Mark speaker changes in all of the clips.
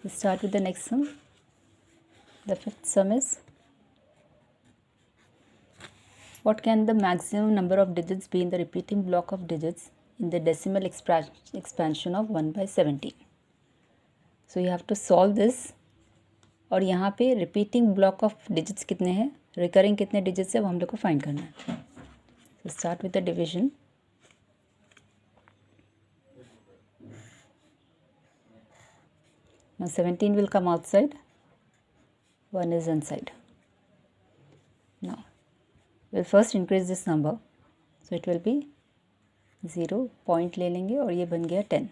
Speaker 1: We start with the next sum. The fifth sum is, what can the maximum number of digits be in the repeating block of digits in the decimal expansion of 1 by 17? So you have to solve this. और यहाँ पे repeating block of digits कितने हैं, recurring कितने digits है, वो हम लोग को फाइंड करना है. So start with the division. Now 17 will come outside, 1 is inside. Now we'll first increase this number, so it will be 0, point ले लेंगे और ये बन गया 10.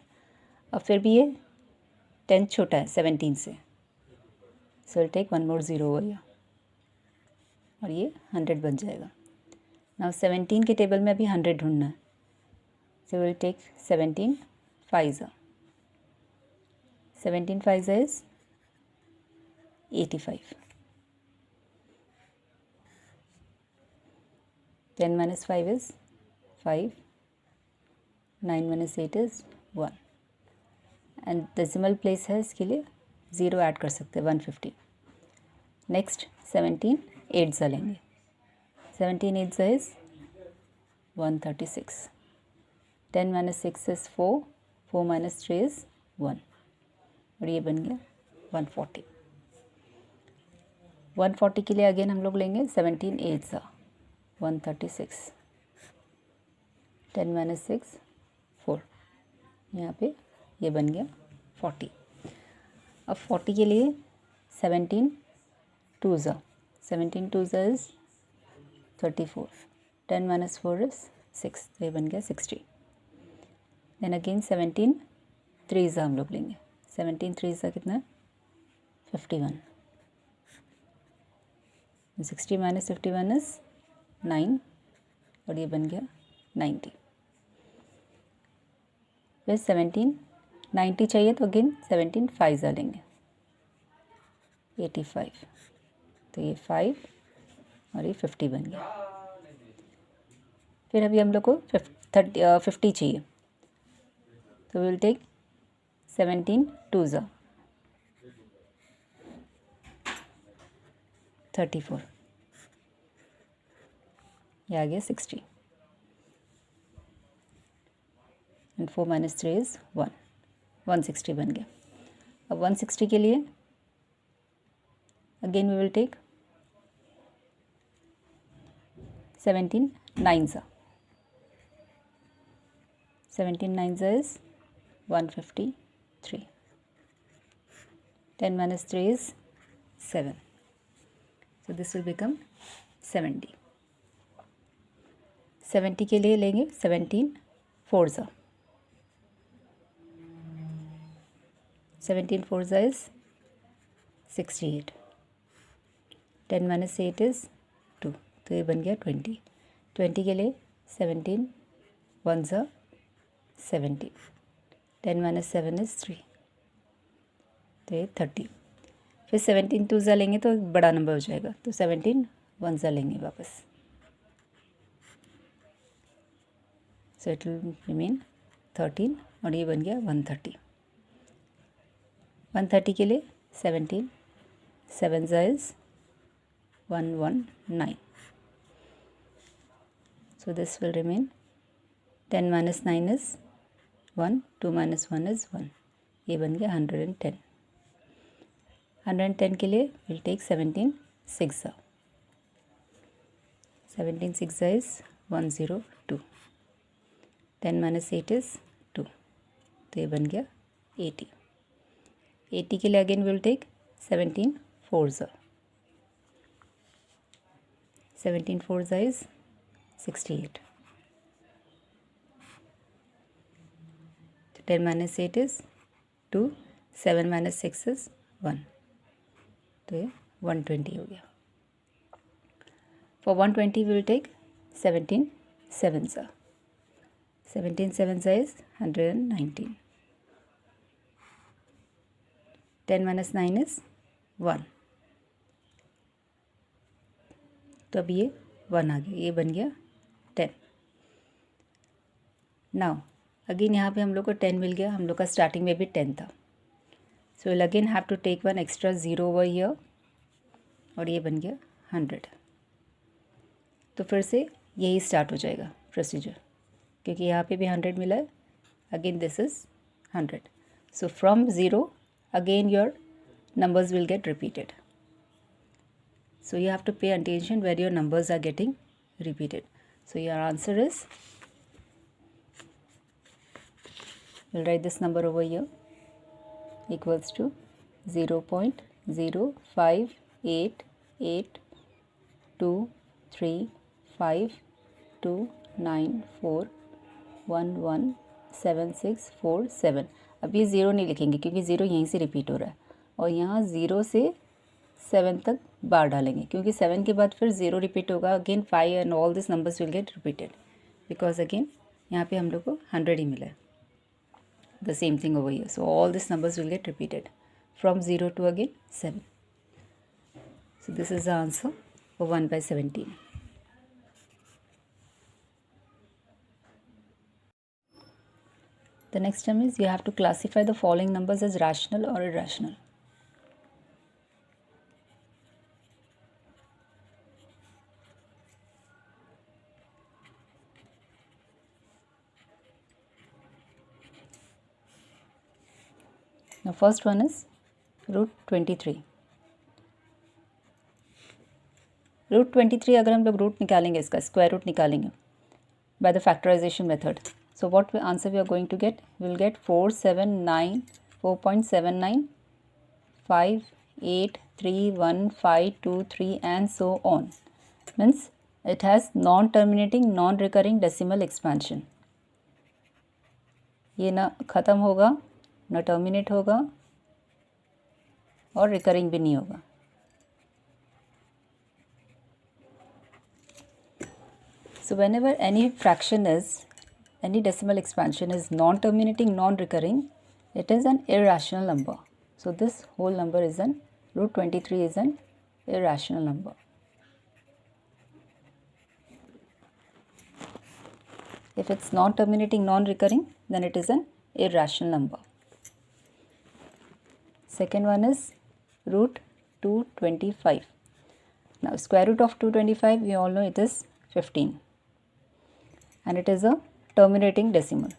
Speaker 1: अब फिर भी ये 10 छोटा है 17 से, so we'll take one more 0 over here और ये 100 बन जाएगा. Now 17 के टेबल में अभी 100 ढूंढना है, so we'll take 17 5s. 17 5s is 85. 10 minus 5 is 5. 9 minus 8 is 1. And decimal place है, इसके लिए 0 ऐड कर सकते हैं, 150. नेक्स्ट 17 8s लेंगे. 17 8s is 136. 10 minus 6 is 4. 4 minus 3 is 1. और ये बन गया 140. 140 के लिए अगेन हम लोग लेंगे 17 8s 136. 10 minus 6 4. यहाँ पे ये बन गया 40. अब 40 के लिए 17 2s 17 2s is 34. 10 minus 4 is 6, तो ये बन गया 60. देन अगेन 17 3s हम लोग लेंगे. 17 3s कितना है 51. 60 minus 51 is 9 और ये बन गया 90. फिर 17 90 चाहिए तो अगेन 17 5s लेंगे, 85. तो ये 5 और ये 50 बन गया. फिर अभी हम लोग को 50 चाहिए, तो विल टेक 17 2s 34. ये आ गया 60. And 4 minus 3 is 1. 160 बन गया. अब 160 के लिए again we will take 17 9s. 17 9s is 153. 10 minus 3 is 7. So this will become 70. 70 के लिए लेंगे 17 4s. 17 4s is 68. 10 minus 8 is 2, तो ये बन गया 20. 20 के लिए 17 1s 70. 10 minus 7 is 3, तो ये 30. फिर 17 2s लेंगे तो एक बड़ा नंबर हो जाएगा, तो 17 1s लेंगे वापस, सो इट विल रिमेन 13 और ये बन गया 130. 130 के लिए 17 7s is 119. So this will remain 10 minus 9 is 1. 2 minus 1 is 1. ये बन गया 110. 110 के लिए we'll take 17 6s. 17 6s is 102. 10 minus 8 is 2, तो ये बन गया 80. 80 के लिए again will take 17 4s. 17 4s is 68. 10 minus 8 is 2. 7 minus 6 is 1, तो ये 120 हो गया. For 120 we will take 17 7s. 17 7s is 119. 10 minus 9 is 1, तो अब ये 1 आ गया, ये बन गया 10. नाउ अगेन यहाँ पे हम लोग को 10 मिल गया. हम लोग का स्टार्टिंग में भी 10 था, So we'll again have to take one extra 0 over here और ये बन गया 100. तो फिर से यही स्टार्ट हो जाएगा प्रोसीजर, क्योंकि यहाँ पे भी 100 मिला है. Again this is 100. So from 0 again your numbers will get repeated. So you have to pay attention where your numbers are getting repeated. So your answer is, we'll write this number over here, equals to 0.058823529411767. अब ये zero नहीं लिखेंगे क्योंकि zero यहीं से repeat हो रहा है, और यहाँ ज़ीरो से 7 तक बार डालेंगे, क्योंकि 7 के बाद फिर ज़ीरो रिपीट होगा. Again 5 and all this numbers will get repeated, because again यहाँ पे हम लोग को 100 ही मिला है. The same thing over here. So all these numbers will get repeated from 0 to again 7. So this is the answer for 1/17. The next term is you have to classify the following numbers as rational or irrational. Now first one is root 23. Root 23 अगर हम लोग root निकालेंगे, इसका square root निकालेंगे by the factorization method. So what answer we are going to get? We will get 479.4.79583153 and so on. Means it has non-terminating non-recurring decimal expansion. ये ना ख़त्म होगा, ना टर्मिनेट होगा, और रिकरिंग भी नहीं होगा. So whenever any fraction is, any decimal expansion is non-terminating, non-recurring, it is an irrational number. So this whole number is an, root 23 is an irrational number. If it's non-terminating, non-recurring, then it is an irrational number. Second one is root 225. Now square root of 225, we all know it is 15. And it is a terminating decimal.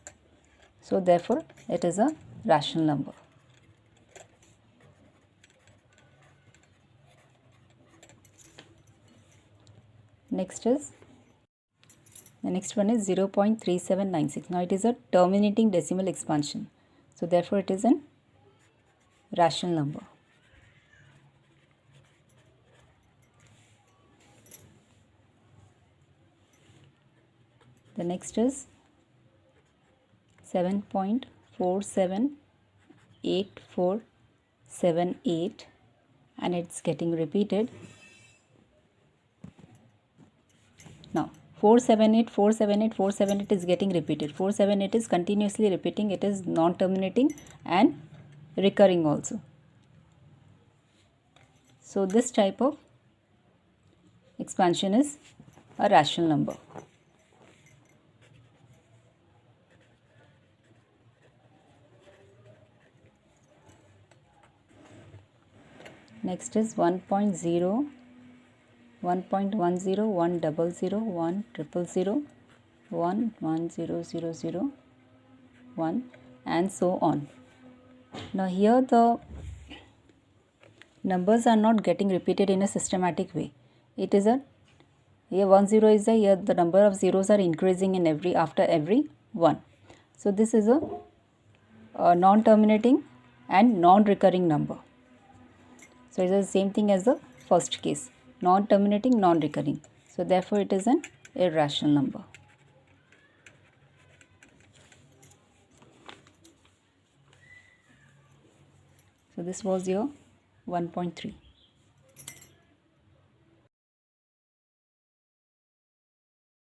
Speaker 1: So therefore it is a rational number. Next is, the next one is 0.3796. Now it is a terminating decimal expansion. So therefore it is an rational number. The next is 7.478478 and it's getting repeated. Now 478, 478, 478 is getting repeated. 478 is continuously repeating. It is non-terminating and recurring also. So this type of expansion is a rational number. Next is 1.0, 1.10, 100, 100, 100, 11000, 1 and so on. Now here the numbers are not getting repeated in a systematic way. It is a, here 10 is a, here the number of zeros are increasing in after every 1. So this is a non-terminating and non-recurring number. So it is the same thing as the first case, non-terminating, non-recurring. So therefore it is an irrational number. So this was your 1.3.